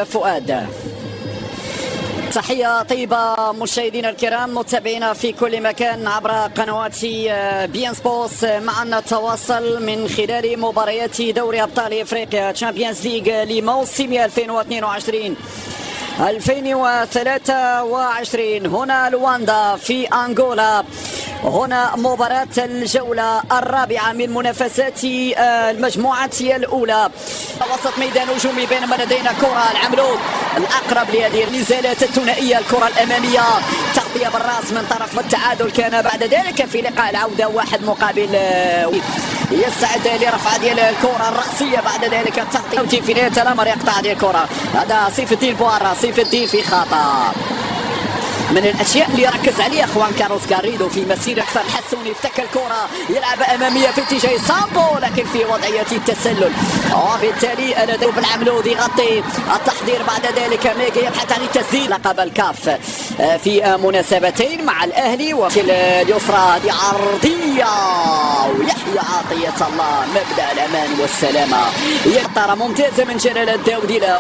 فؤاد. تحية طيبة مشاهدينا الكرام متابعينا في كل مكان عبر قنوات بي ان سبورتس. معنا التواصل من خلال مباريات دوري ابطال افريقيا تشامبيونز ليج لموسم 2022-2023. هنا لواندا في انغولا. هنا مباراة الجولة الرابعة من منافسات المجموعة الأولى. وسط ميدان هجومي بينما لدينا كرة العملود الأقرب لهذه النزالات الثنائية. الكرة الأمامية تغطية بالرأس من طرف التعادل كان بعد ذلك في لقاء العودة 1-1. يستعد لرفع ديال الكرة الرأسية بعد ذلك التغطية في نهاية الأمر يقطع هذه الكرة. هذا سيف الدين بوارا. سيف الدين في خطأ. من الاشياء اللي ركز عليها خوان كارلوس غاريدو في مسيره اكثر حسوني. افتك الكره يلعب اماميه في اتجاه سامبو لكن في وضعيه التسلل وبالتالي الادوب العملود يغطي التحضير. بعد ذلك ميغا يبحث عن التسديد. لقب الكاف في مناسبتين مع الاهلي وفي اليسرى. هذه عرضيه ويحيى عطيه الله مبدا الامان والسلامه. يقطره ممتازه من جلال الداودي. لا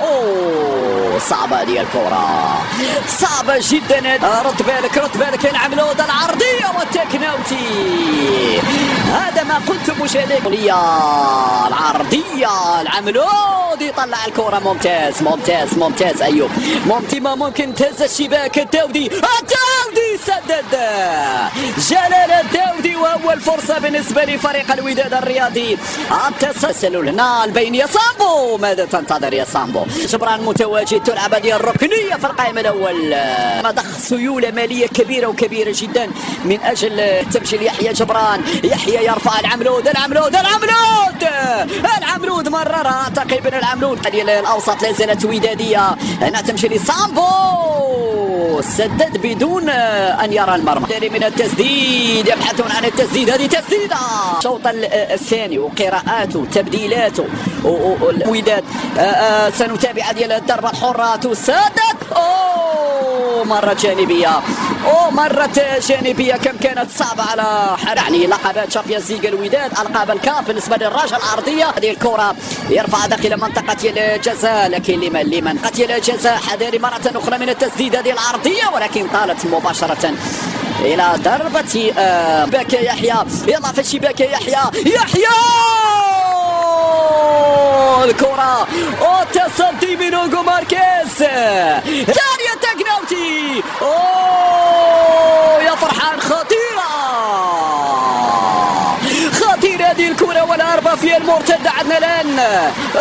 صعبه هذه الكره صعبه جدا. رد بالك العملود العرضيه والتكناوتي. هذا ما قلت مشاهدي. العرضيه العملود يطلع الكره. ممتاز ايوب. ممكن تهز الشباك. الداودي سدد. جلال الداودي واول فرصه بالنسبه لفريق الوداد الرياضي. التسلل هنا البينيه. سامبو ماذا تنتظر يا سامبو؟ جبران متواجد. تلعب هذه الركنيه في القائم الاول. ضخ سيوله ماليه كبيره جدا من اجل تمشي ليحيى جبران. يحيى يرفع العملود مررها تقريبا. العملود ديال الاوسط لا زالت وداديه. هنا تمشي لسامبو سدد بدون ان يرى المرمى. من التسديد يبحثون عن التسديد. هذه تسديده. الشوط الثاني وقراءاته تبديلاته الوداد. سنتابع ديال الضربه الحره تسدد. مرة جانبية كم كانت صعبة على يعني لقبات شامبيونز ليج الوداد. ألقاب الكاف بالنسبة للرجل العرضية. هذه الكرة يرفع داخل منطقة الجزاء لكن لمن منطقة الجزاء. حذاري مرة أخرى من التسديد. هذه العرضية ولكن طالت مباشرة إلى ضربة باك يحيى. يلا في الشباك يحيى الكرة والتصدي من هوغو ماركيز. ثانية تكناوتي. يا فرحان خطيرة هذه الكرة والهربة في المرتدة. عندنا الآن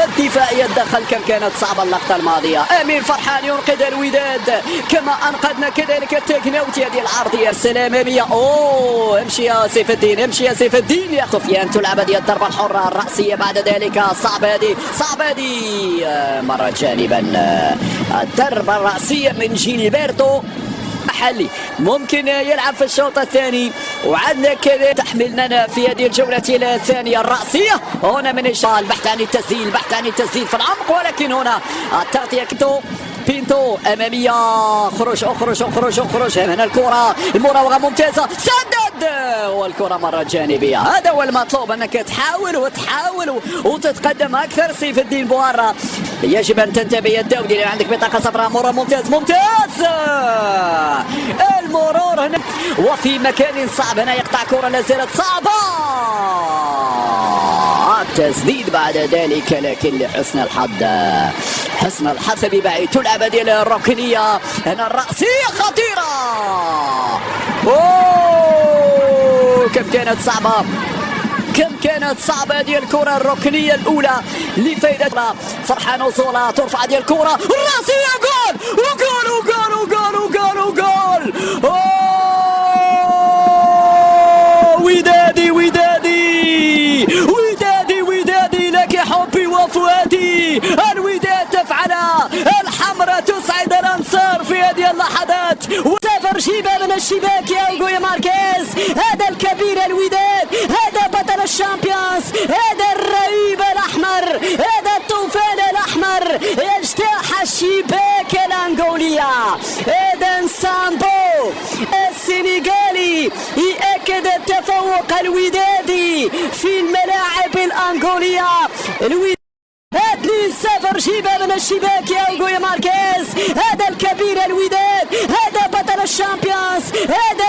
الدفاعية الدخل كم كانت صعبة اللقطة الماضية. أمين فرحان ينقذ الوداد كما أنقذنا كذلك التكناوتي. هذه العرضية السلامية. امشي يا سيف الدين يا سفيان. تلعب هذه الضربة الحرة الرأسية بعد ذلك. صعبة هذه مرة جانبا. الضربة الرأسية من جيلبرتو محلي ممكن يلعب في الشوط الثاني. وعندنا كذا تحملنا في هذه الجولة الثانية الرأسية. هنا من البحث عن التسديد في العمق ولكن هنا التغطية بينتو أمامية. اخرج هنا الكرة المراوغة ممتازة. سدد والكرة مرة جانبية. هذا هو المطلوب أنك تحاول وتتقدم أكثر. سيف الدين بوارا يجب أن تنتبه يا الداودي لأن عندك بطاقة صفراء. مرة ممتاز المرور هنا وفي مكان صعب. هنا يقطع كرة لا زالت صعبة. التسديد بعد ذلك لكن لحسن الحظ ببعيد. تلعب ديال الركنية. هنا الرأسية خطيرة. كم كانت صعبة هذه الكرة الركنية الأولى لفائدة فرحان وزولا. ترفع هذه الكرة الرأسية. جول ودادي لك حبي وفؤادي. الوداد تفعلها. الحمراء تسعد الأنصار في هذه اللحظات. وسافر جيبة من الشباك يا هوغو ماركيز. هذا الكبير الوداد. هذا بطل الشامبيونز. هذا الرهيب الأحمر. هذا الطوفان الأحمر. يجتاح الشباك الأنغولية. إذن سامبو السنغالي يأكد التفوق الودادي في الملاعب الأنغولية. الوداد 2-0 جيبة من الشباك يا هوغو ماركيز. الشامبيونز. هذا